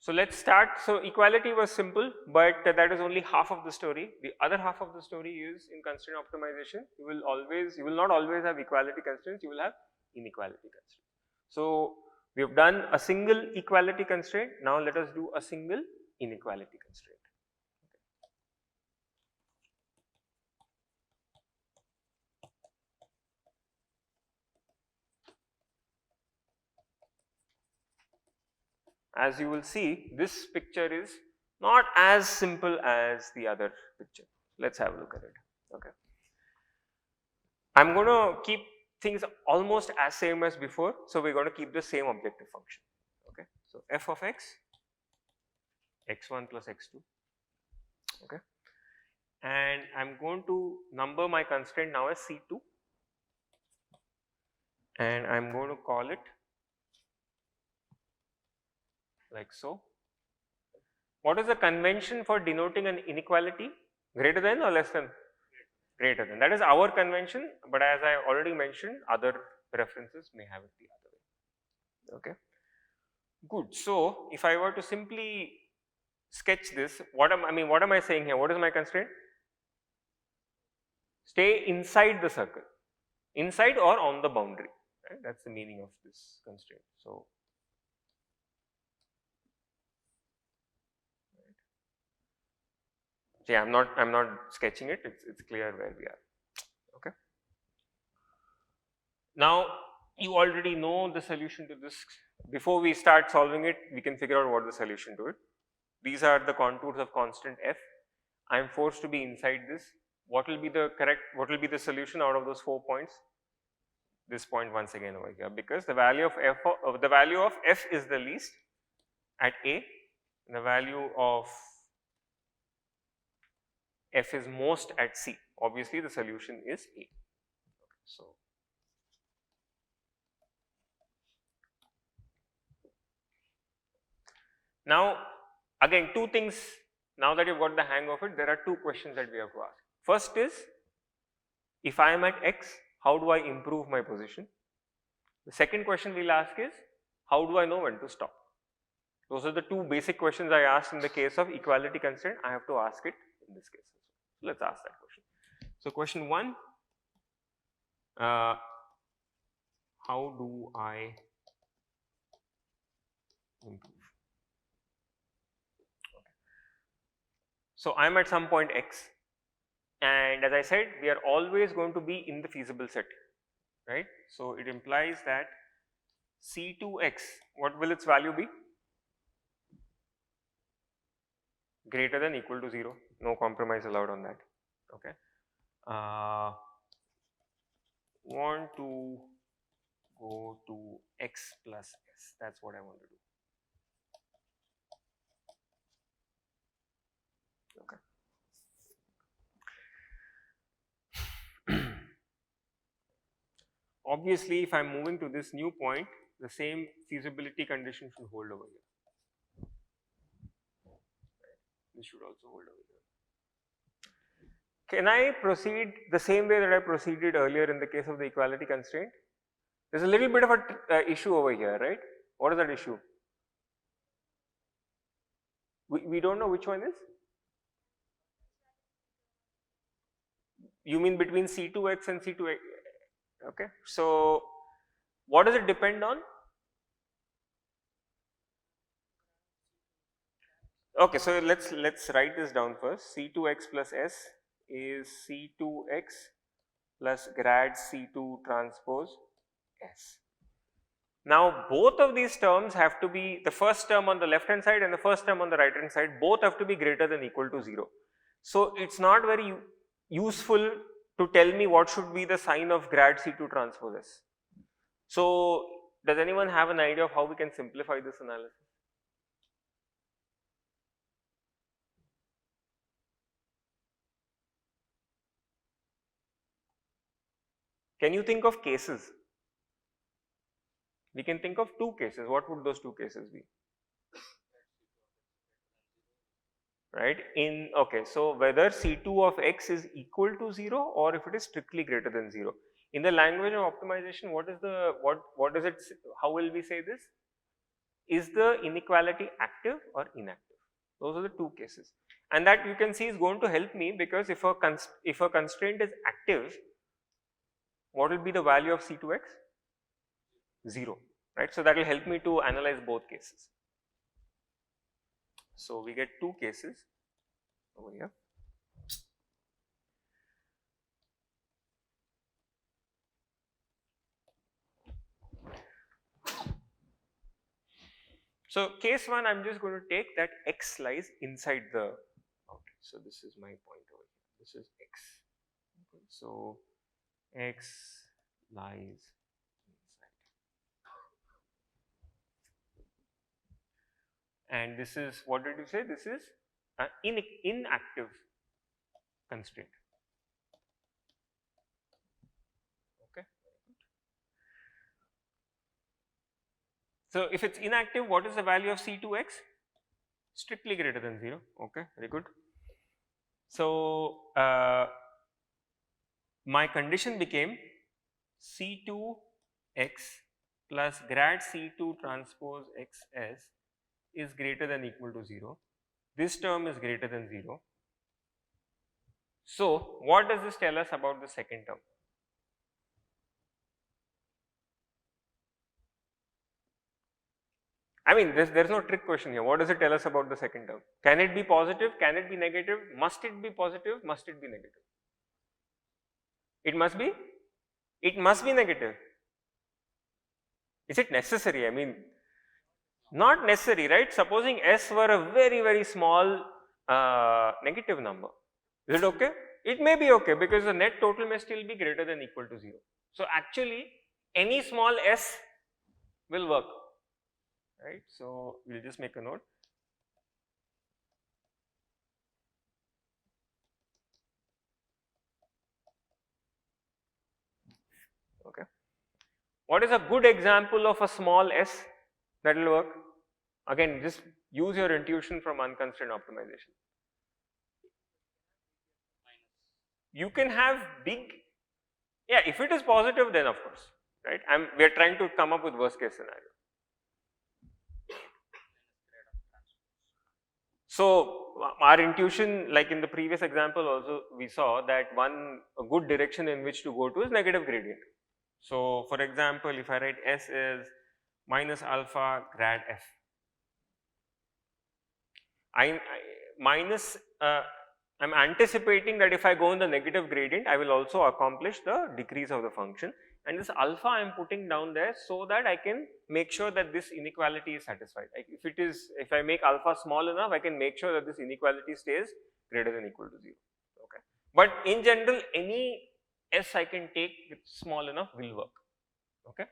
So let's start. So equality was simple, but that is only half of the story. The other half of the story is in constraint optimization. You will not always have equality constraints. You will have inequality constraints. So we have done a single equality constraint. Now let us do a single inequality constraint. As you will see, this picture is not as simple as the other picture. Let's have a look at it. Okay. I'm going to keep things almost as same as before. So we're going to keep the same objective function. Okay. So f of x, x1 plus x2. Okay. And I'm going to number my constraint now as C2. And I'm going to call it like so. What is the convention for denoting an inequality? Greater than or less than? Greater than. That is our convention, but as I already mentioned, other references may have it the other way. Okay. Good. So if I were to simply sketch this, what am I saying here? What is my constraint? Stay inside the circle, inside or on the boundary. Right? That's the meaning of this constraint. So yeah, I'm not sketching it. It's clear where we are. Okay. Now you already know the solution to this. Before we start solving it, we can figure out what the solution to it. These are the contours of constant f. I am forced to be inside this. What will be the solution out of those 4 points? This point once again over here, because the value of f is the least at A, and the value of f is most at C. Obviously the solution is A. Okay, so now again, two things. Now that you've got the hang of it, there are two questions that we have to ask. First is, if I am at x, how do I improve my position? The second question we'll ask is, how do I know when to stop? Those are the two basic questions I asked in the case of equality constraint. I have to ask it in this case. So let's ask that question. So question 1, how do I improve? So I'm at some point x, and as I said, we are always going to be in the feasible set, right? So it implies that C2x, what will its value be? Greater than equal to 0. No compromise allowed on that. Okay. Want to go to x plus s. That's what I want to do. Okay. Obviously, if I'm moving to this new point, the same feasibility condition should hold over here. This should also hold over here. Can I proceed the same way that I proceeded earlier in the case of the equality constraint? There's a little bit of a issue over here, right? What is that issue? We don't know which one is? You mean between C2x and C2x? Okay. So what does it depend on? Okay, so let's write this down first. C2x plus s is C2x plus grad C2 transpose s. Now both of these terms have to be, the first term on the left hand side and the first term on the right hand side, both have to be greater than equal to 0. So it's not very useful to tell me what should be the sign of grad C2 transpose s. So does anyone have an idea of how we can simplify this analysis? Can you think of cases? We can think of two cases. What would those two cases be? Right? Okay, so whether C2 of x is equal to 0 or if it is strictly greater than 0. In the language of optimization, what is it, how will we say this? is the inequality active or inactive? Those are the two cases. And that you can see is going to help me, because if a constraint is active, what will be the value of C2x? 0, right? So that will help me to analyze both cases. So we get two cases over here. So case 1, I'm just going to take that x lies inside the boundary. So this is my point over here. This is x. Okay. So x lies inside. And this is, what did you say? This is an inactive constraint. Okay. So if it's inactive, what is the value of C2x? Strictly greater than 0. Okay, very good. So my condition became C2x plus grad C2 transpose xs is greater than equal to 0. This term is greater than 0. So what does this tell us about the second term? I mean, there's no trick question here. What does it tell us about the second term? Can it be positive? Can it be negative? Must it be positive? Must it be negative? It must be? It must be negative. Is it necessary? I mean, not necessary, right? Supposing s were a very, very small negative number. Is it okay? It may be okay, because the net total may still be greater than equal to 0. So actually, any small s will work, right? So we'll just make a note. Okay. What is a good example of a small s that will work? Again, just use your intuition from unconstrained optimization. You can have big, yeah, if it is positive, then of course, right? We are trying to come up with worst case scenario. So our intuition, like in the previous example also, we saw that a good direction in which to go to is negative gradient. So for example, if I write S is minus alpha grad F, I'm anticipating that if I go in the negative gradient, I will also accomplish the decrease of the function, and this alpha I am putting down there so that I can make sure that this inequality is satisfied. Like if I make alpha small enough, I can make sure that this inequality stays greater than equal to 0. Okay. But in general, any S I can take that's small enough will work. Okay.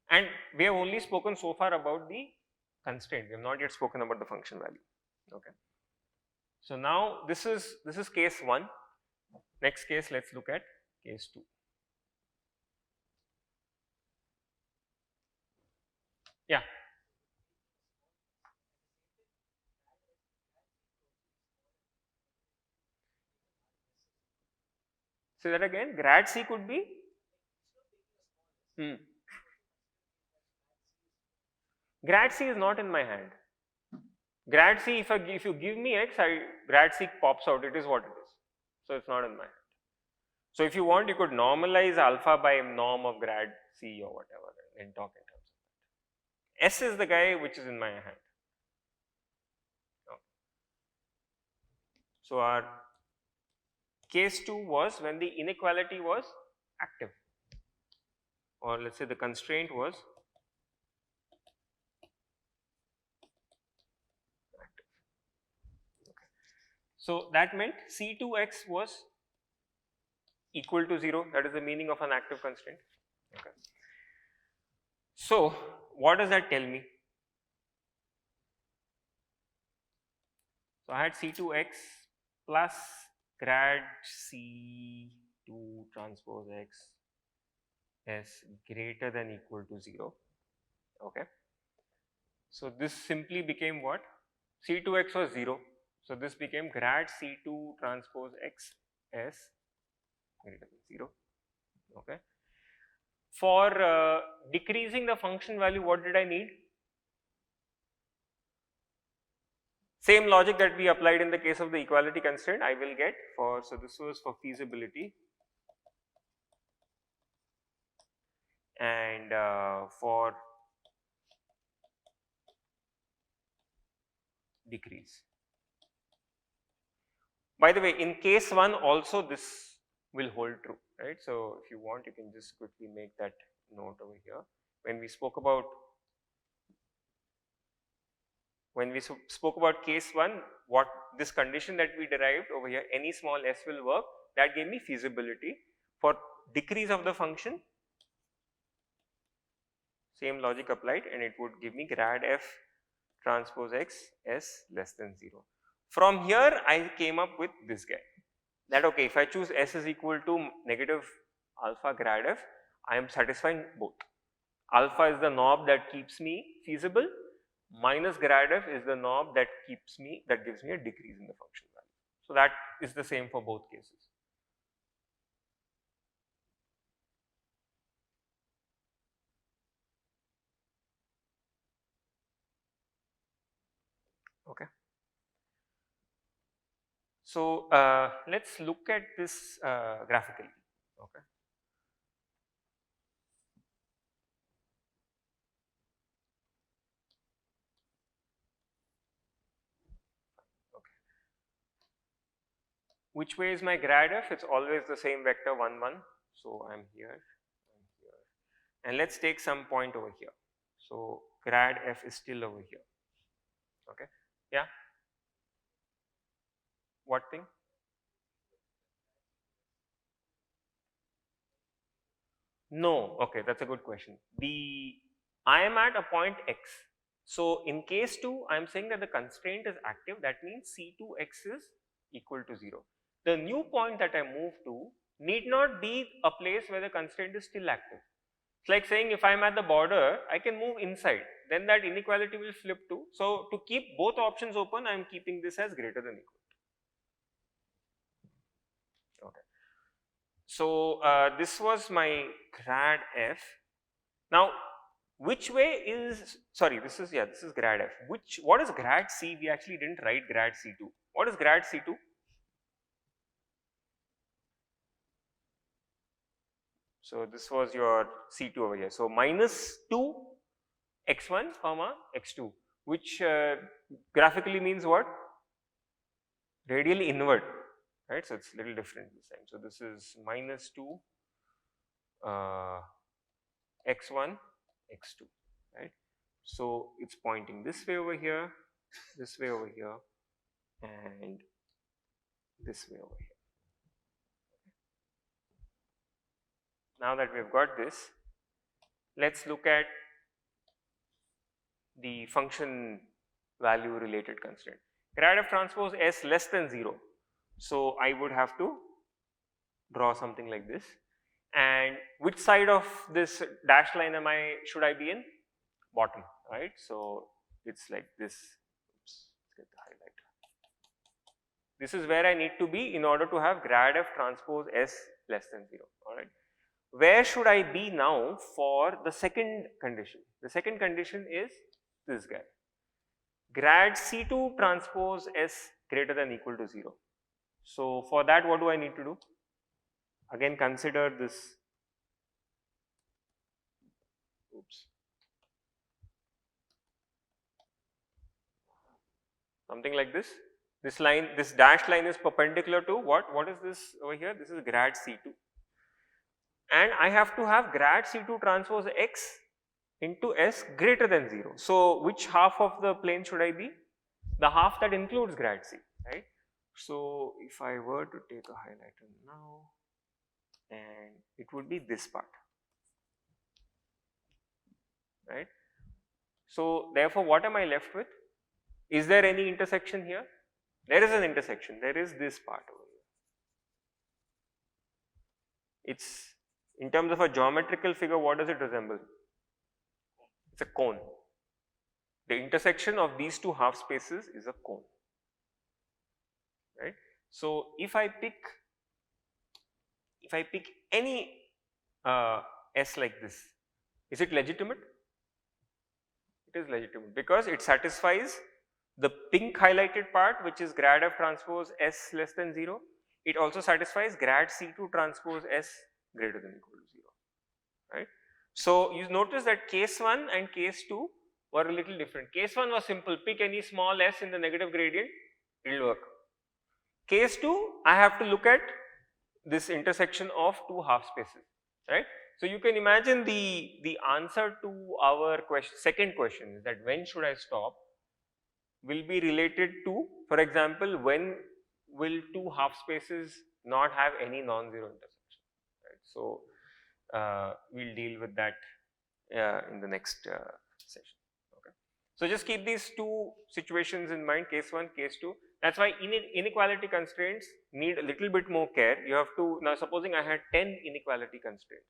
And we have only spoken so far about the constraint. We have not yet spoken about the function value. Okay. So now this is case 1. Next case, let's look at case 2. Yeah. Say that again. Grad C could be? Grad C is not in my hand. Grad C, if you give me x, grad C pops out. It is what it is. So it's not in my hand. So if you want, you could normalize alpha by norm of grad C or whatever and talk in terms of that. S is the guy which is in my hand. Okay. So our case 2 was when the inequality was active, or let's say the constraint was active. Okay. So that meant C2x was equal to 0. That is the meaning of an active constraint. Okay. So what does that tell me? So I had C2x plus grad C2 transpose x is greater than equal to 0. Okay. So this simply became what? C2x was 0. So this became grad C2 transpose x is greater than 0. Okay. For decreasing the function value, what did I need? Same logic that we applied in the case of the equality constraint I will get for, so this was for feasibility, and for decrease. By the way, in case 1 also this will hold true, right. So, if you want you can just quickly make that note over here. When we spoke about case 1, what this condition that we derived over here, any small s will work, that gave me feasibility. For decrease of the function, same logic applied, and it would give me grad f transpose x s less than 0. From here I came up with this guy, that okay, if I choose s is equal to negative alpha grad f, I am satisfying both. Alpha is the knob that keeps me feasible, minus grad f is the knob that gives me a decrease in the function value. So, that is the same for both cases. Okay. So, let us look at this graphically. Okay. Which way is my grad f? It's always the same vector 1 1. So, I'm here, and let's take some point over here. So, grad f is still over here. Okay. Yeah. What thing? No. Okay, that's a good question. I am at a point x. So, in case 2, I am saying that the constraint is active. That means C2x is equal to 0. The new point that I move to need not be a place where the constraint is still active. It's like saying if I am at the border, I can move inside, then that inequality will flip to. So, to keep both options open, I am keeping this as greater than equal. Okay. So, this was my grad f. Now, which way is, sorry, this is grad f. What is grad c? We actually didn't write grad c2. What is grad c2? So, this was your c2 over here. So, minus 2 x1 comma x2, which graphically means what? Radially inward, right. So, it's a little different this time. So, this is minus 2 x1 x2, right. So, it's pointing this way over here, this way over here, and this way over here. Now that we have got this, let us look at the function value related constraint. Grad f transpose s less than 0. So, I would have to draw something like this, and which side of this dashed line should I be in? Bottom, right. So, it's like this. Oops, let's get the highlighter. This is where I need to be in order to have grad f transpose s less than 0, alright. Where should I be now for the second condition? The second condition is this guy, grad C2 transpose S greater than equal to 0. So, for that what do I need to do? Again consider this, oops, something like this. This line, this dashed line is perpendicular to what? What is this over here? This is grad C2. And I have to have grad C2 transpose X into S greater than 0. So, which half of the plane should I be? The half that includes grad C, right. So, if I were to take a highlighter now, and it would be this part, right. So, therefore, what am I left with? Is there any intersection here? There is an intersection, there is this part over here. It's in terms of a geometrical figure, what does it resemble? It's a cone. The intersection of these two half spaces is a cone, right. So, if I pick any S like this, is it legitimate? It is legitimate because it satisfies The pink highlighted part, which is grad of transpose S less than 0, it also satisfies grad C2 transpose S greater than equal to 0, right. So, you notice that case 1 and case 2 were a little different. Case 1 was simple, pick any small s in the negative gradient, it will work. Case 2, I have to look at this intersection of two half spaces, right. So, you can imagine the answer to our second question is that when should I stop will be related to, for example, when will two half spaces not have any non-zero intersection, right. So, we will deal with that in the next session. Okay. So, just keep these two situations in mind, case 1, case 2. That is why inequality constraints need a little bit more care. You have to, now supposing I had 10 inequality constraints,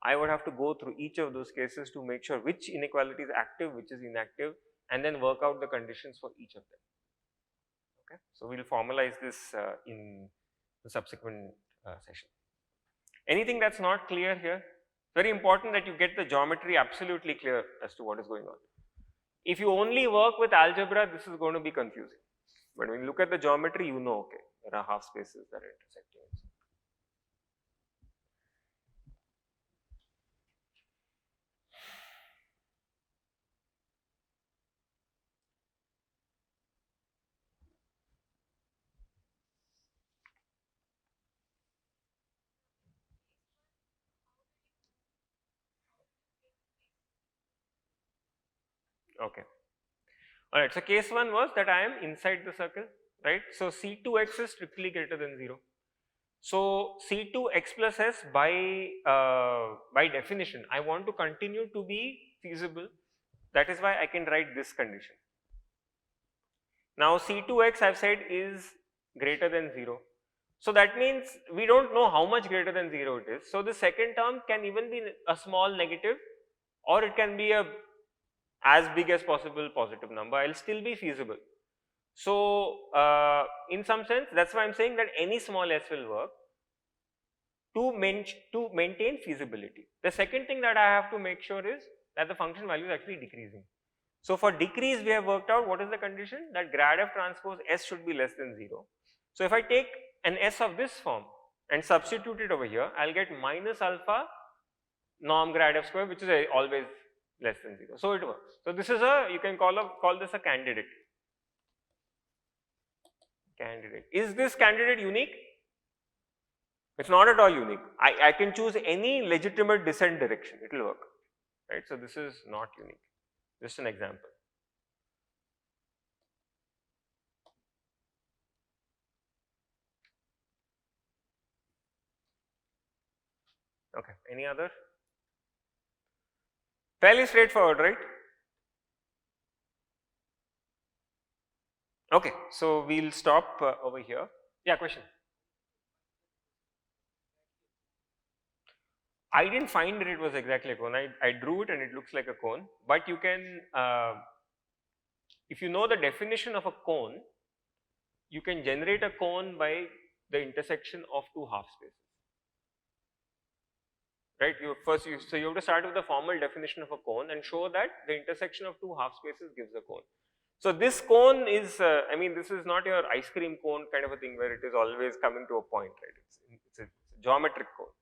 I would have to go through each of those cases to make sure which inequality is active, which is inactive, and then work out the conditions for each of them. Okay. So, we will formalize this in the subsequent session. Anything that is not clear here? Very important that you get the geometry absolutely clear as to what is going on. If you only work with algebra, this is going to be confusing. But when you look at the geometry, you know, okay, there are half spaces that are intersecting. Okay. Alright, so case 1 was that I am inside the circle, right. So, C2x is strictly greater than 0. So, C2x plus s by definition, I want to continue to be feasible. That is why I can write this condition. Now, C2x I have said is greater than 0. So, that means we do not know how much greater than 0 it is. So, the second term can even be a small negative, or it can be a as big as possible positive number, I will still be feasible. So, in some sense that is why I am saying that any small s will work to maintain feasibility. The second thing that I have to make sure is that the function value is actually decreasing. So, for decrease we have worked out what is the condition, that grad of transpose s should be less than 0. So, if I take an s of this form and substitute it over here, I will get minus alpha norm grad f square, which is always less than 0. So, it works. So, this is a, you can call this a candidate. Is this candidate unique? It is not at all unique. I can choose any legitimate descent direction, it will work, right. So, this is not unique, just an example. Okay, any other? Fairly straightforward, right? Okay, so we will stop over here. Yeah, question? I did not find that it was exactly a cone. I drew it and it looks like a cone, but you can, if you know the definition of a cone, you can generate a cone by the intersection of two half spaces, right. So you have to start with the formal definition of a cone and show that the intersection of two half spaces gives a cone. So, this cone is, I mean, this is not your ice cream cone kind of a thing where it is always coming to a point, right. It's a geometric cone.